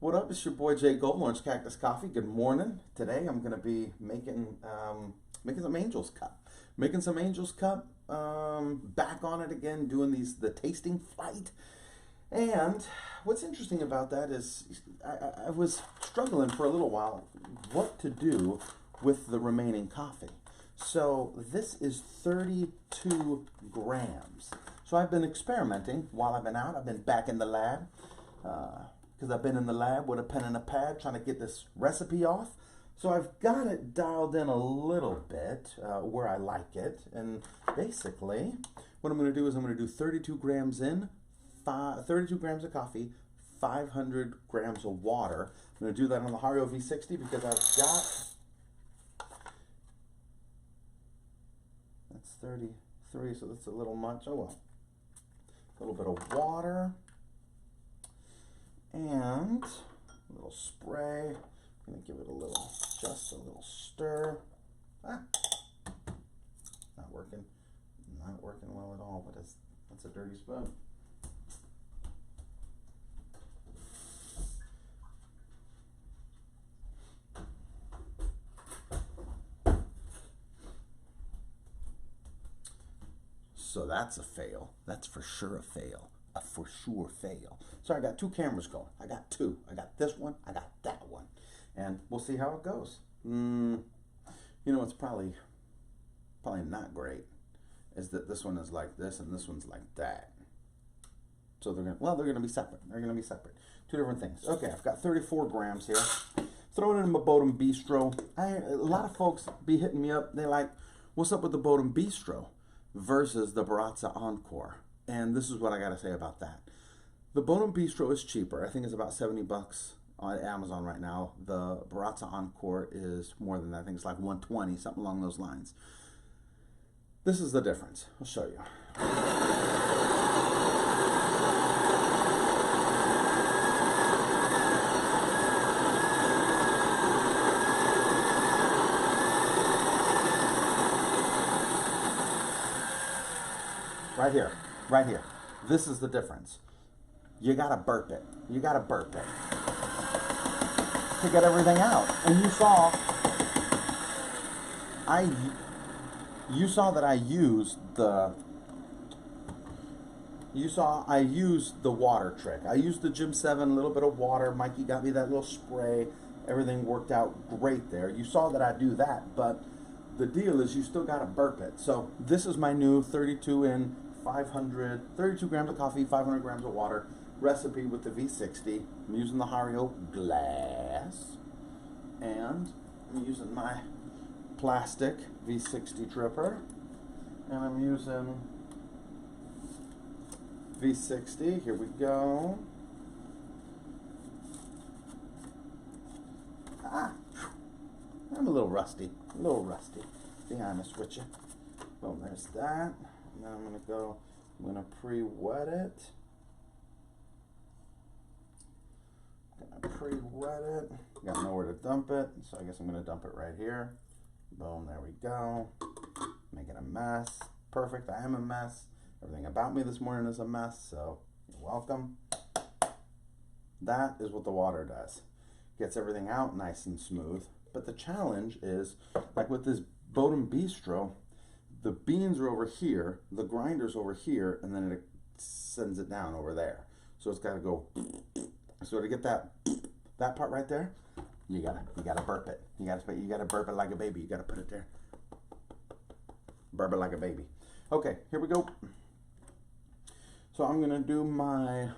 What up? It's your boy Jay Gold, Orange Cactus Coffee. Good morning. Today I'm gonna be making some Angel's Cup. Making some Angel's Cup. Back on it again, doing the tasting flight. And what's interesting about that is I was struggling for a little while what to do with the remaining coffee. So this is 32 grams. So I've been experimenting while I've been out. I've been back in the lab. Because I've been in the lab with a pen and a pad trying to get this recipe off. So I've got it dialed in a little bit where I like it. And basically, what I'm going to do is I'm going to do 32 grams 32 grams of coffee, 500 grams of water. I'm going to do that on the Hario V60 because I've got, that's 33, so that's a little much. Oh well. A little bit of water. And a little spray. I'm going to give it just a little stir. Ah, not working. Not working well at all, but that's a dirty spoon. So that's a fail. That's for sure a fail. A for sure fail. So I got two cameras going. I got two. I got this one. I got that one. And we'll see how it goes. You know what's probably not great is that this one is like this and this one's like that. So they're gonna be separate. They're gonna be separate. Two different things. Okay, I've got 34 grams here. Throwing it in my Bodum Bistro. A lot of folks be hitting me up. They're like, "What's up with the Bodum Bistro versus the Baratza Encore?" And this is what I got to say about that. The Bodum Bistro is cheaper. I think it's about 70 bucks on Amazon right now. The Baratza Encore is more than that. I think it's like 120, something along those lines. This is the difference. I'll show you. Right here. Right here. This is the difference. You gotta burp it. You gotta burp it to get everything out. And you saw that I used the water trick. I used the Gym 7, a little bit of water. Mikey got me that little spray. Everything worked out great there. You saw that I do that, but the deal is you still gotta burp it. So this is my new 32 grams of coffee, 500 grams of water recipe with the V60. I'm using the Hario glass, and I'm using my plastic V60 dripper, and I'm using V60. Here we go. I'm a little rusty, be honest with you. Well, there's that. And then I'm going to pre-wet it. Got nowhere to dump it, so I guess I'm going to dump it right here. Boom, there we go. Making a mess. Perfect, I am a mess. Everything about me this morning is a mess, so you're welcome. That is what the water does. Gets everything out nice and smooth. But the challenge is, like with this Bodum Bistro, the beans are over here, the grinder's over here, and then it sends it down over there. So it's got to go. So to get that part right there, you gotta burp it. You gotta burp it like a baby. You gotta put it there. Burp it like a baby. Okay, here we go. So I'm gonna do my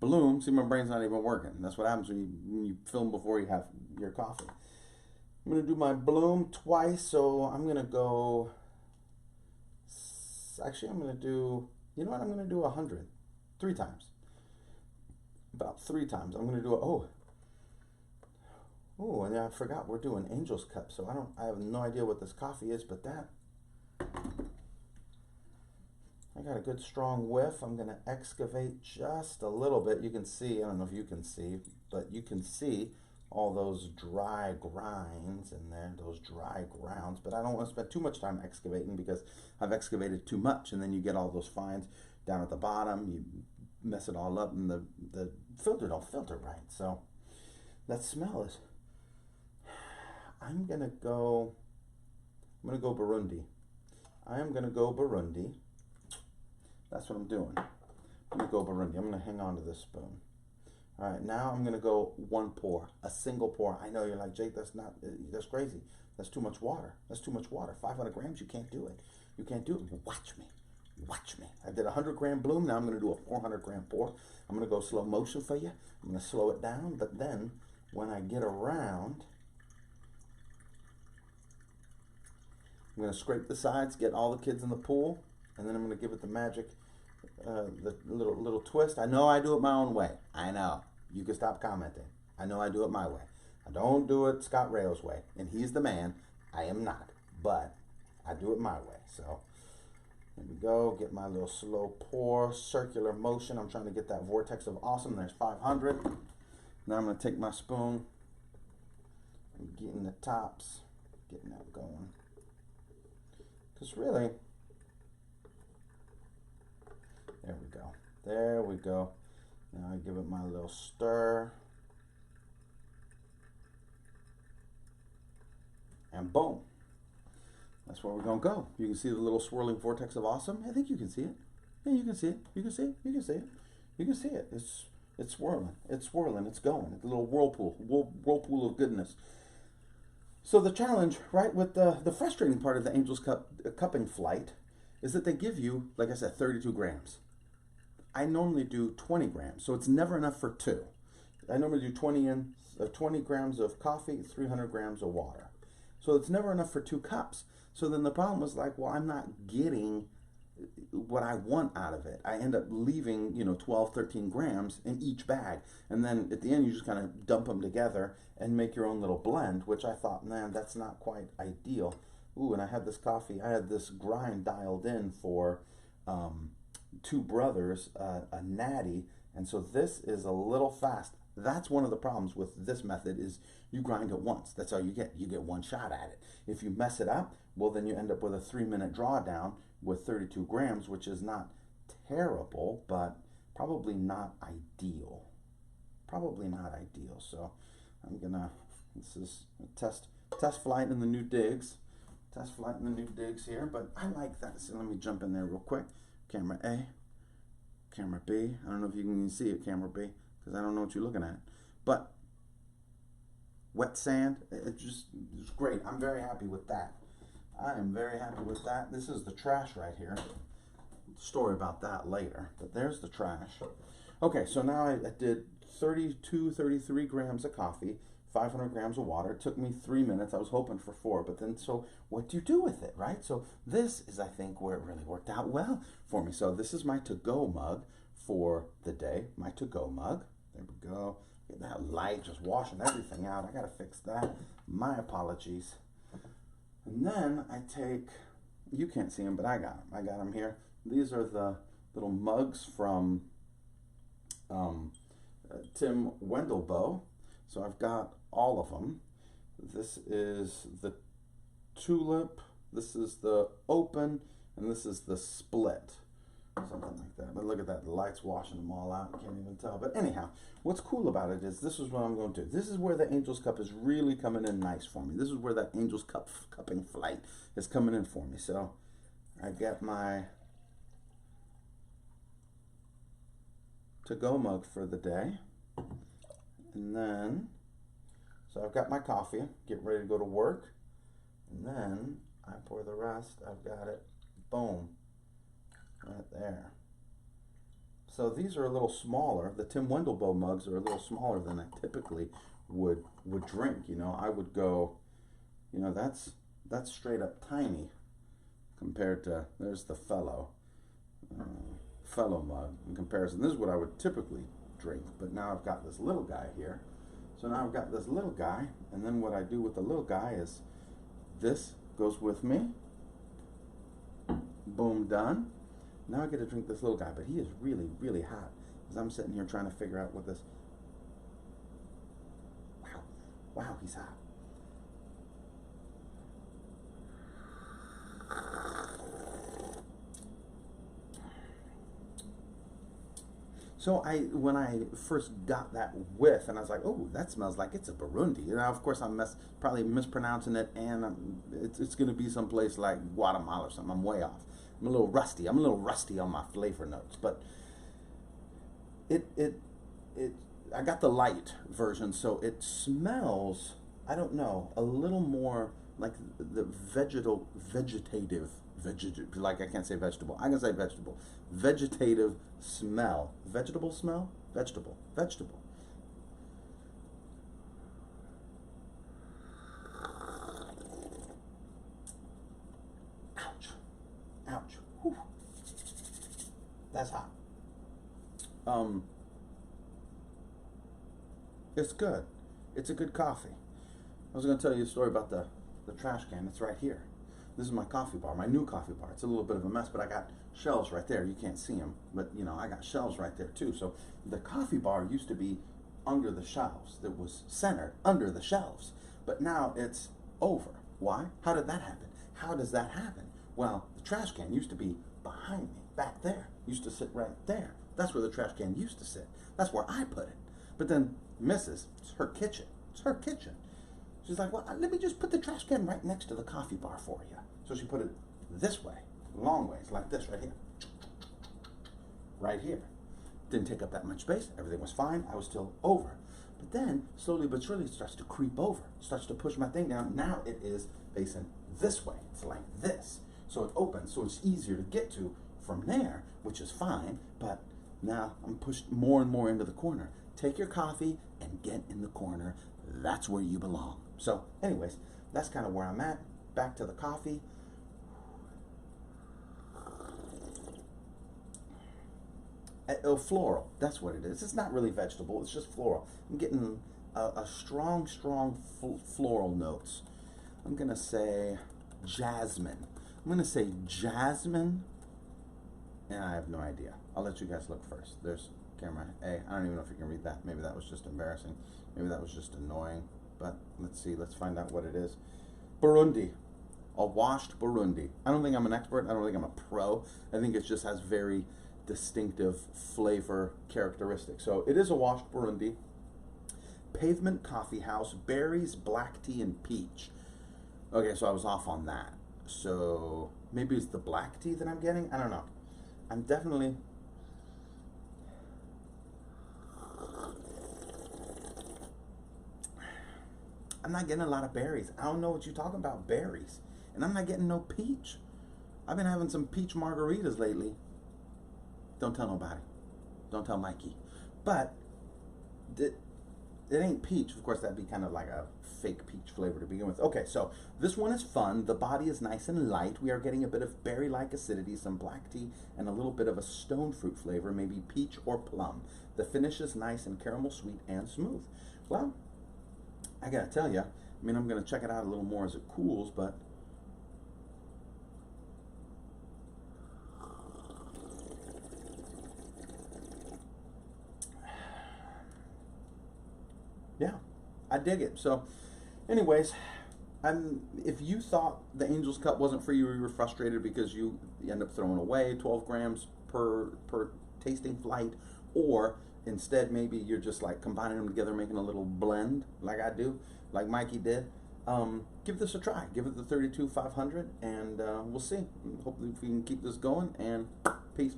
bloom. See, my brain's not even working. That's what happens when you film before you have your coffee. I'm gonna do my bloom twice. So I'm gonna go. Actually, I'm going to do, you know what, I'm going to do 100. 3 times. About 3 times. I'm going to do it, and I forgot we're doing Angel's Cup, so I have no idea what this coffee is, but that, I got a good strong whiff. I'm going to excavate just a little bit. You can see, I don't know if you can see, but you can see all those dry grinds in there, those dry grounds. But I don't want to spend too much time excavating because I've excavated too much, and then you get all those fines down at the bottom. You mess it all up, and the filter don't filter right. So that smell is. I'm gonna go Burundi. I am gonna go Burundi. That's what I'm doing. I'm gonna go Burundi. I'm gonna hang on to this spoon. All right, now I'm gonna go one pour, a single pour. I know you're like, Jake, that's crazy. That's too much water. That's too much water. 500 grams, you can't do it. You can't do it. Watch me. Watch me. I did a 100-gram bloom. Now I'm gonna do a 400-gram pour. I'm gonna go slow motion for you. I'm gonna slow it down, but then when I get around, I'm gonna scrape the sides, get all the kids in the pool, and then I'm gonna give it the magic, the little twist. I know I do it my own way. I know. You can stop commenting. I know I do it my way. I don't do it Scott Rayo's way, and he's the man. I am not, but I do it my way. So here we go. Get my little slow pour, circular motion. I'm trying to get that vortex of awesome. There's 500. Now I'm gonna take my spoon and getting the tops, getting that going. Because really, there we go. There we go. Now I give it my little stir. And boom. That's where we're going to go. You can see the little swirling vortex of awesome. I think you can see it. Yeah, you can see it. You can see it. You can see it. You can see it. It's swirling. It's swirling. It's going. It's a little whirlpool of goodness. So the challenge, right, with the frustrating part of the Angel's cupping flight is that they give you, like I said, 32 grams. I normally do 20 grams, so it's never enough for two. I normally do 20 grams of coffee, 300 grams of water. So it's never enough for 2 cups. So then the problem was like, well, I'm not getting what I want out of it. I end up leaving, 12, 13 grams in each bag. And then at the end, you just kind of dump them together and make your own little blend, which I thought, man, that's not quite ideal. Ooh, and I had this coffee, I had this grind dialed in for 2 brothers, a natty. And so this is a little fast. That's one of the problems with this method is you grind it once. That's all you get. You get one shot at it. If you mess it up, well, then you end up with a 3-minute drawdown with 32 grams, which is not terrible, but probably not ideal. Probably not ideal. So I'm gonna, this is a test flight in the new digs. Test flight in the new digs here, but I like that. So let me jump in there real quick. Camera A, camera B. I don't know if you can see it, camera B, because I don't know what you're looking at. But wet sand, it's great. I'm very happy with that. I am very happy with that. This is the trash right here. Story about that later, but there's the trash. Okay, so now I did 33 grams of coffee, 500 grams of water. It took me 3 minutes. I was hoping for 4, but then, so what do you do with it, right? So this is, I think, where it really worked out well for me. So this is my to-go mug for the day, my to-go mug. There we go. Get that light just washing everything out. I got to fix that. My apologies. And then I take, you can't see them, but I got them. I got them here. These are the little mugs from Tim Wendelboe. So I've got all of them. This is the tulip, this is the open, and this is the split. Something like that. But look at that, the light's washing them all out. You can't even tell. But anyhow, what's cool about it is this is what I'm going to do. This is where the Angel's Cup is really coming in nice for me. This is where that Angel's cupping flight is coming in for me. So I get my to-go mug for the day. And then, so I've got my coffee, get ready to go to work. And then I pour the rest. I've got it. Boom. Right there. So these are a little smaller. The Tim Wendelboe mugs are a little smaller than I typically would drink. I would go, that's straight up tiny compared to, there's the fellow mug in comparison. This is what I would typically drink, but now I've got this little guy here. So now I've got this little guy, and then what I do with the little guy is this goes with me. Boom, done. Now I get to drink this little guy, but he is really, really hot. As I'm sitting here trying to figure out what this, wow, he's hot. So when I first got that whiff, and I was like, "Oh, that smells like it's a Burundi." You know, of course, I'm probably mispronouncing it, and it's going to be someplace like Guatemala or something. I'm way off. I'm a little rusty. I'm a little rusty on my flavor notes, but it I got the light version, so it smells, I don't know, a little more like the vegetative, like I can't say vegetable. I can say vegetable. Vegetative smell. Vegetable smell? Vegetable. Vegetable. Ouch. Ouch. Whew. That's hot. It's good. It's a good coffee. I was going to tell you a story about the trash can. It's right here. This is my coffee bar, my new coffee bar. It's a little bit of a mess, but I got shelves right there. You can't see them, but you know, I got shelves right there too. So the coffee bar used to be under the shelves. It was centered under the shelves, but now it's over. Why? How did that happen? How does that happen? Well, the trash can used to be behind me, back there. Used to sit right there. That's where the trash can used to sit. That's where I put it. But then Mrs., it's her kitchen. It's her kitchen. She's like, well, let me just put the trash can right next to the coffee bar for you. So she put it this way, long ways, like this, right here. Right here. Didn't take up that much space. Everything was fine. I was still over. But then, slowly but surely, it starts to creep over. It starts to push my thing down. Now it is facing this way. It's like this. So it opens, so it's easier to get to from there, which is fine. But now I'm pushed more and more into the corner. Take your coffee and get in the corner. That's where you belong. So anyways, that's kind of where I'm at. Back to the coffee. Floral, that's what it is. It's not really vegetable, it's just floral. I'm getting a strong floral notes. I'm gonna say jasmine. I'm gonna say jasmine, and I have no idea. I'll let you guys look first. There's camera A. I don't even know if you can read that. Maybe that was just embarrassing. Maybe that was just annoying. But let's see. Let's find out what it is. Burundi. A washed Burundi. I don't think I'm an expert. I don't think I'm a pro. I think it just has very distinctive flavor characteristics. So it is a washed Burundi. Pavement Coffeehouse. Berries, black tea, and peach. Okay, so I was off on that. So maybe it's the black tea that I'm getting. I don't know. I'm definitely... I'm not getting a lot of berries. I don't know what you're talking about, berries. And I'm not getting no peach. I've been having some peach margaritas lately. Don't tell nobody. Don't tell Mikey. But it ain't peach. Of course, that'd be kind of like a fake peach flavor to begin with. Okay, so this one is fun. The body is nice and light. We are getting a bit of berry-like acidity, some black tea, and a little bit of a stone fruit flavor, maybe peach or plum. The finish is nice and caramel sweet and smooth. Well, I gotta tell you, I mean, I'm gonna check it out a little more as it cools, but yeah, I dig it. So anyways, if you thought the Angel's Cup wasn't for you, or you were frustrated because you end up throwing away 12 grams per tasting flight, or instead maybe you're just like combining them together, making a little blend like I do, like Mikey did, give this a try. Give it the 32-500, and we'll see. Hopefully we can keep this going, and peace.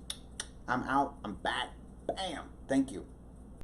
I'm out. I'm back. Bam. Thank you.